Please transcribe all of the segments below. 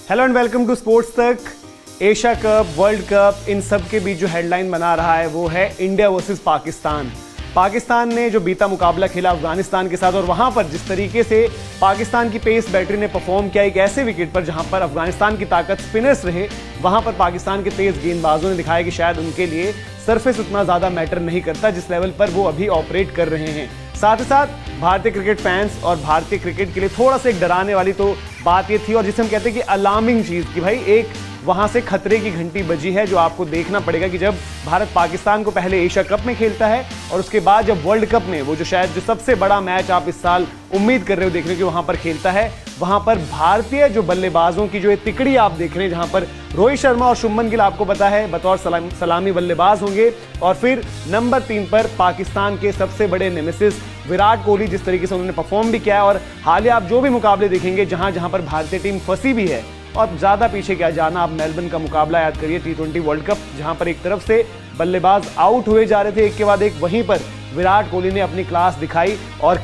Hello and welcome to sports Tak. Asia cup, world cup, इन सब के बीच जो हेडलाइन बना रहा है वो है इंडिया वर्सेस पाकिस्तान। पाकिस्तान ने जो बीता मुकाबला खेला अफगानिस्तान के साथ और वहां पर जिस तरीके से पाकिस्तान की पेस बैटरी ने परफॉर्म किया एक ऐसे विकेट पर जहां पर अफगानिस्तान की ताकत स्पिनर्स रहे, वहां पर पाकिस्तान के तेज गेंदबाजों ने दिखाया कि शायद उनके लिए सरफेस उतना ज्यादा मैटर नहीं करता जिस लेवल पर वो अभी ऑपरेट कर रहे हैं। साथ ही साथ भारतीय क्रिकेट फैंस और भारतीय क्रिकेट के लिए थोड़ा सा एक डराने वाली तो बात ये थी, और जिसे हम कहते हैं कि अलार्मिंग चीज कि भाई एक वहां से खतरे की घंटी बजी है जो आपको देखना पड़ेगा कि जब भारत पाकिस्तान को पहले एशिया कप में खेलता है और उसके बाद जब वर्ल्ड कप में वो जो शायद जो सबसे बड़ा मैच आप इस साल उम्मीद कर रहे हो देखने की वहां पर खेलता है, वहां पर भारतीय जो बल्लेबाजों की जो एक तिकड़ी आप देख रहे हैं जहां पर रोहित शर्मा और शुभमन गिल आपको पता है बतौर सलामी बल्लेबाज होंगे, और फिर नंबर 3 पर पाकिस्तान के सबसे बड़े नेमेसिस विराट कोहली जिस तरीके से उन्होंने परफॉर्म भी किया है। और हालिया आप जो भी मुकाबले देखेंगे जहां जहां पर भारतीय टीम फंसी भी है, और ज्यादा पीछे क्या जाना, आप मेलबर्न का मुकाबला याद करिए T20 वर्ल्ड कप जहां पर एक तरफ से बल्लेबाज आउट हुए जा रहे थे एक के बाद एक, वहीं पर विराट कोहली ने अपनी क्लास दिखाई। और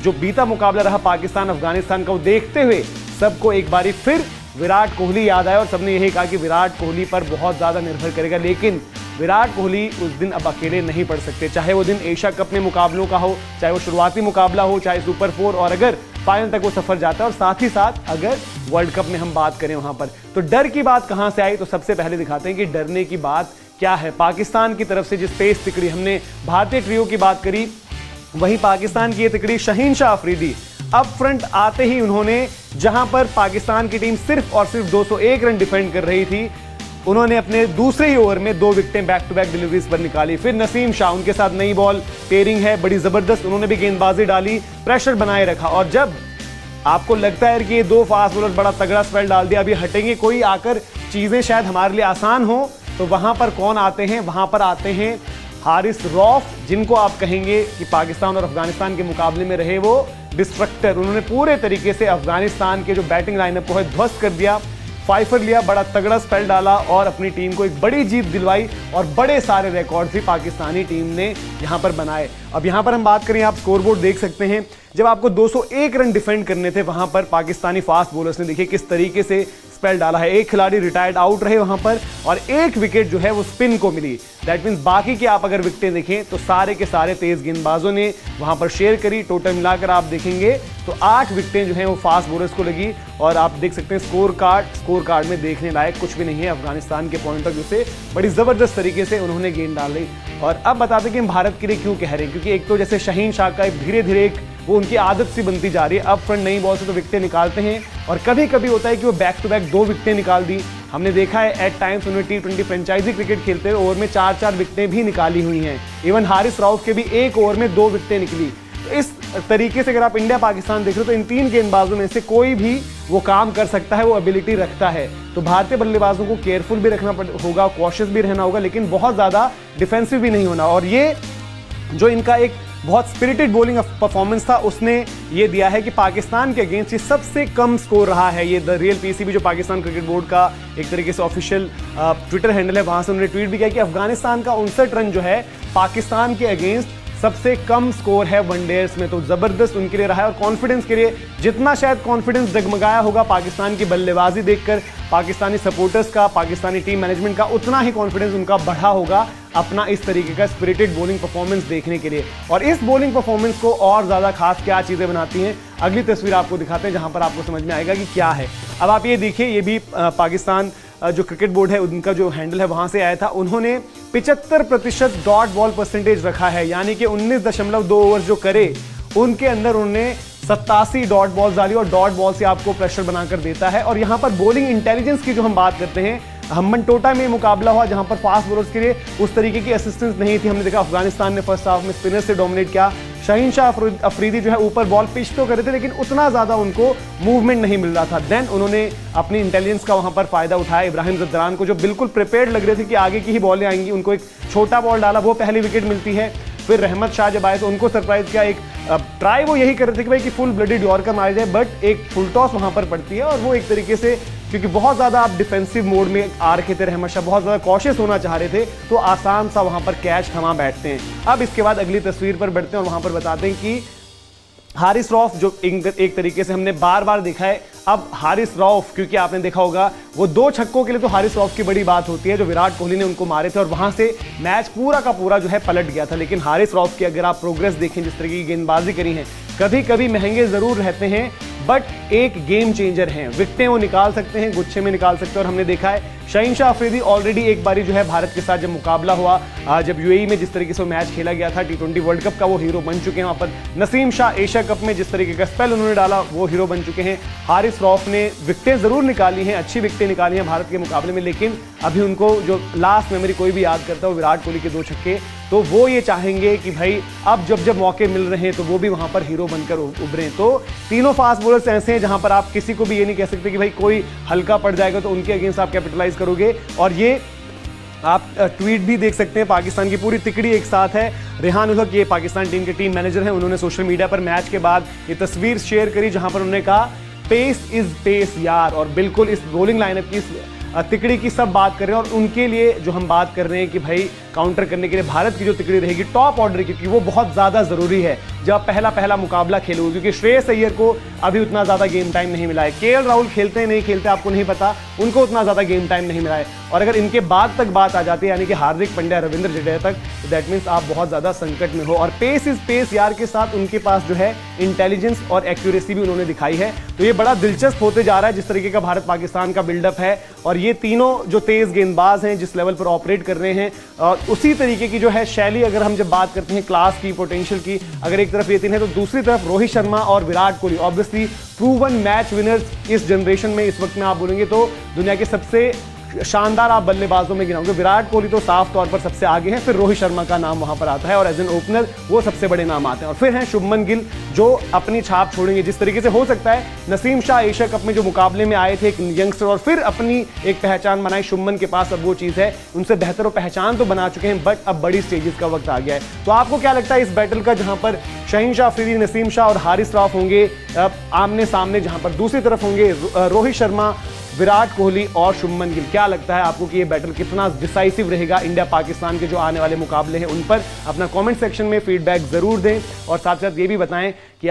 जो बीता मुकाबला रहा पाकिस्तान अफगानिस्तान का, वो देखते हुए सबको एक बारी फिर विराट कोहली याद आया और सबने यही कहा कि विराट कोहली पर बहुत ज्यादा निर्भर करेगा। लेकिन विराट कोहली उस दिन अब अकेले नहीं पड़ सकते, चाहे वो दिन एशिया कप में मुकाबलों का हो, चाहे वो शुरुआती मुकाबला हो, चाहे सुपर 4, और अगर फाइनल तक वो सफर जाता है, और साथ ही साथ अगर वर्ल्ड कप में हम बात करें वहां पर, तो डर की बात कहां से आई, तो सबसे पहले दिखाते हैं कि डरने की बात क्या है। पाकिस्तान की तरफ से जिस पेस तिकड़ी, हमने भारतीय ट्रियो की बात करी, वहीं पाकिस्तान की ये तिकड़ी शहीन शाह अफरीदी अप फ्रंट आते ही उन्होंने, जहां पर पाकिस्तान की टीम सिर्फ और सिर्फ 201 रन डिफेंड कर रही थी, उन्होंने अपने दूसरे ही ओवर में 2 विकेटें बैक टू बैक डिलीवरीज पर निकाली। फिर नसीम शाह, उनके साथ नई बॉल पेयरिंग है बड़ी जबरदस्त, उन्होंने भी गेंदबाजी डाली, प्रेशर बनाए रखा। और जब आपको लगता है कि ये 2 फास्ट बॉलर बड़ा तगड़ा स्पेल डाल दिया, अभी हटेंगे कोई आकर चीजें शायद हमारे लिए आसान हो, तो वहां पर कौन आते हैं, वहां पर आते हैं हारिस रऊफ, जिनको आप कहेंगे कि पाकिस्तान और अफगानिस्तान के मुकाबले में रहे वो डिस्ट्रक्टर। उन्होंने पूरे तरीके से अफगानिस्तान के जो बैटिंग लाइनअप को है ध्वस्त कर दिया, फाइफर लिया, बड़ा तगड़ा स्पेल डाला और अपनी टीम को एक बड़ी जीत दिलवाई, और बड़े सारे रिकॉर्ड भी पाकिस्तानी टीम ने यहां पर बनाए। अब यहां पर हम बात करें, आप स्कोरबोर्ड देख सकते हैं, जब आपको 201 रन डिफेंड करने थे वहां पर पाकिस्तानी फास्ट बॉलर्स ने देखिए किस तरीके से स्पेल डाला है। एक खिलाड़ी रिटायर्ड आउट रहे वहां पर, और एक विकेट जो है वो स्पिन को मिली। दैट मींस बाकी की आप अगर विकेटें देखें तो सारे के सारे तेज गेंदबाजों ने वहां पर शेयर करी। टोटल मिलाकर आप देखेंगे तो 8 विकेटें जो हैं वो फास्ट बॉलर्स को लगी। और आप देख सकते हैं स्कोर कार्ड में देखने लायक कुछ भी नहीं है। अफगानिस्तान के पॉइंट ऑफ व्यू से बड़ी जबरदस्त तरीके से उन्होंने गेंद डाली। और अब बताते कि हम भारत के लिए क्यों कह रहे हैं, क्योंकि एक तो जैसे शहीन शाह का धीरे धीरे एक वो उनकी आदत सी बनती जा रही है, अप फ्रंट नई बॉल से तो विकेटें निकालते हैं, और कभी कभी होता है कि वो बैक टू बैक 2 विकेटें निकाल दी। हमने देखा है एट टाइम्स उन्होंने T20 फ्रेंचाइजी क्रिकेट खेलते हुए ओवर में 4-4 विकेटें भी निकाली हुई हैं। इवन हारिस रऊफ के भी एक ओवर में 2 विकेटें निकली। तो इस तरीके से अगर आप इंडिया पाकिस्तान देख रहे हो तो इन 3 गेंदबाजों में से कोई भी वो काम कर सकता है, वो एबिलिटी रखता है। तो भारतीय बल्लेबाजों को केयरफुल भी रखना होगा, कॉशियस भी रहना होगा, लेकिन बहुत ज्यादा डिफेंसिव भी नहीं होना। और ये जो इनका एक बहुत स्पिरिटेड बॉलिंग परफॉर्मेंस था उसने ये दिया है कि पाकिस्तान के अगेंस्ट ये सबसे कम स्कोर रहा है। ये द रियल पीसीबी जो पाकिस्तान क्रिकेट बोर्ड का एक तरीके से ऑफिशियल ट्विटर हैंडल है, वहां से उन्होंने ट्वीट भी किया कि अफगानिस्तान का 59 रन जो है पाकिस्तान के अगेंस्ट सबसे कम स्कोर है वनडेज में। तो जबरदस्त उनके लिए रहा है, और कॉन्फिडेंस के लिए जितना शायद कॉन्फिडेंस जगमगाया होगा पाकिस्तान की बल्लेबाजी देखकर पाकिस्तानी सपोर्टर्स का, पाकिस्तानी टीम मैनेजमेंट का, उतना ही कॉन्फिडेंस उनका बढ़ा होगा अपना इस तरीके का स्पिरिटेड बॉलिंग परफॉर्मेंस देखने के लिए। और इस बॉलिंग परफॉर्मेंस को और ज्यादा खास क्या चीजें बनाती हैं, अगली तस्वीर आपको दिखाते हैं जहां पर आपको समझ में आएगा कि क्या है। अब आप ये देखिए, ये भी पाकिस्तान जो क्रिकेट बोर्ड है उनका जो हैंडल है वहां से आया था। उन्होंने 75% डॉट बॉल परसेंटेज रखा है, यानी कि 19.2 ओवर जो करे उनके अंदर उन्होंने 87 डॉट बॉल्स डाली, और डॉट बॉल से आपको प्रेशर बनाकर देता है। और यहां पर बॉलिंग इंटेलिजेंस की जो हम बात करते हैं, हम्बनटोटा में मुकाबला हुआ जहां पर फास्ट बॉलर्स के लिए उस तरीके की असिस्टेंस नहीं थी। हमने देखा अफगानिस्तान ने फर्स्ट हाफ में स्पिनर से डोमिनेट किया, शहीन शाह अफरीदी जो है ऊपर बॉल पिच तो कर रहे थे लेकिन उतना ज्यादा उनको मूवमेंट नहीं मिल रहा था। देन उन्होंने अपनी इंटेलिजेंस का वहां पर फायदा उठाया। इब्राहिम जद्रान को जो बिल्कुल प्रिपेयर्ड लग रहे थे कि आगे की ही बॉलें आएंगी, उनको एक छोटा बॉल डाला, वो पहली विकेट मिलती है। फिर रहमत शाह जब आए तो उनको सरप्राइज किया, एक ट्राई वो यही कर रहे थे कि भाई कि फुल ब्लडेड यॉर्कर मारे जाए, बट एक फुल टॉस वहां पर पड़ती है, और वो एक तरीके से क्योंकि बहुत ज्यादा आप डिफेंसिव मोड में आ रखे थे, रहमत शाह बहुत ज्यादा कॉशियस होना चाह रहे थे, तो आसान सा वहां पर कैच थमा बैठते हैं। अब इसके बाद अगली तस्वीर पर बढ़ते हैं और वहां पर बताते हैं कि हारिस रऊफ जो एक तरीके से हमने बार बार देखा है, अब हारिस रऊफ, क्योंकि आपने देखा होगा वो 2 छक्कों के लिए तो हारिस रऊफ की बड़ी बात होती है जो विराट कोहली ने उनको मारे थे और वहां से मैच पूरा का पूरा जो है पलट गया था। लेकिन हारिस रऊफ की अगर आप प्रोग्रेस देखें, जिस तरह की गेंदबाजी करी है, कभी कभी महंगे जरूर रहते हैं बट एक गेम चेंजर हैं। विकेटें वो निकाल सकते हैं, गुच्छे में निकाल सकते हैं। और हमने देखा है शहीनशाह अफरीदी ऑलरेडी एक बारी जो है भारत के साथ जब मुकाबला हुआ, जब यूएई में जिस तरीके से वो मैच खेला गया था T20 वर्ल्ड कप का, वो हीरो बन चुके हैं। वहां पर नसीम शाह एशिया कप में जिस तरीके का स्पेल उन्होंने डाला, वो हीरो बन चुके हैं। हारिस रऊफ ने विकेटें जरूर निकाली हैं, अच्छी विकेटें निकाली हैं भारत के मुकाबले में, लेकिन अभी उनको जो लास्ट मेमोरी कोई भी याद करता है वो विराट कोहली के 2 छक्के। तो वो ये चाहेंगे कि भाई अब जब मौके मिल रहे हैं तो वो भी वहां पर हीरो बनकर उभरें। तो तीनों फास्ट बॉलर्स ऐसे हैं जहां पर आप किसी को भी ये नहीं कह सकते कि भाई कोई हल्का पड़ जाएगा तो उनके अगेंस्ट आप कैपिटलाइज करोगे। और ये आप ट्वीट भी देख सकते हैं, पाकिस्तान की पूरी तिकड़ी एक साथ है। रेहान उल हक, ये पाकिस्तान टीम के टीम मैनेजर हैं, उन्होंने सोशल मीडिया पर मैच के बाद ये तस्वीर शेयर करी जहां पर उन्होंने कहा पेस इज पेस यार। और बिल्कुल इस बॉलिंग लाइनअप की तिकड़ी की सब बात कर रहे हैं और उनके लिए जो हम बात कर रहे हैं कि भाई काउंटर करने के लिए भारत की जो तिकड़ी रहेगी टॉप ऑर्डर की, क्योंकि वो बहुत ज्यादा जरूरी है जब पहला मुकाबला खेलोगे, क्योंकि श्रेयस अय्यर को अभी उतना ज्यादा गेम टाइम नहीं मिला है। केएल राहुल खेलते नहीं खेलते आपको नहीं पता, उनको उतना ज्यादा गेम टाइम नहीं मिला है। और अगर इनके बाद तक बात आ जाती है यानी कि हार्दिक पांड्या, रविंद्र जडेजा तक, तो दैट मीन्स आप बहुत ज्यादा संकट में हो। और पेस इज पेस यार के साथ उनके पास जो है इंटेलिजेंस और एक्यूरेसी भी उन्होंने दिखाई है। तो ये बड़ा दिलचस्प होते जा रहा है जिस तरीके का भारत पाकिस्तान का बिल्डअप है। और ये तीनों जो तेज गेंदबाज हैं जिस लेवल पर ऑपरेट कर रहे हैं, और उसी तरीके की जो है शैली, अगर हम जब बात करते हैं क्लास की, पोटेंशियल की, अगर एक तरफ ये तीन है तो दूसरी तरफ रोहित शर्मा और Virat Kohli, obviously proven match winners इस जनरेशन में इस वक्त में आप बोलेंगे तो दुनिया के सबसे शानदार आप बल्लेबाजों में गिनाओगे। विराट कोहली तो साफ तौर पर सबसे आगे हैं, फिर रोहित शर्मा का नाम वहां पर आता है और एज एन ओपनर वो सबसे बड़े नाम आते हैं। और फिर हैं शुभमन गिल जो अपनी छाप छोड़ेंगे। जिस तरीके से हो सकता है नसीम शाह एशिया कप में जो मुकाबले में आए थे एक यंगस्टर और फिर अपनी एक पहचान बनाई, शुभमन के पास अब वो चीज़ है, उनसे बेहतर वो पहचान तो बना चुके हैं बट अब बड़ी स्टेजेस का वक्त आ गया है। तो आपको क्या लगता है इस बैटल का, जहां पर शहीनशाह अफरीदी, नसीम शाह और हारिस रऊफ होंगे आमने सामने, जहां पर दूसरी तरफ होंगे रोहित शर्मा, विराट कोहली और शुभमन गिल, क्या लगता है आपको कि ये बैटल कितना डिसाइसिव रहेगा इंडिया पाकिस्तान के जो आने वाले मुकाबले हैं उन पर? अपना कमेंट सेक्शन में फीडबैक जरूर दें और साथ साथ ये भी बताएं कि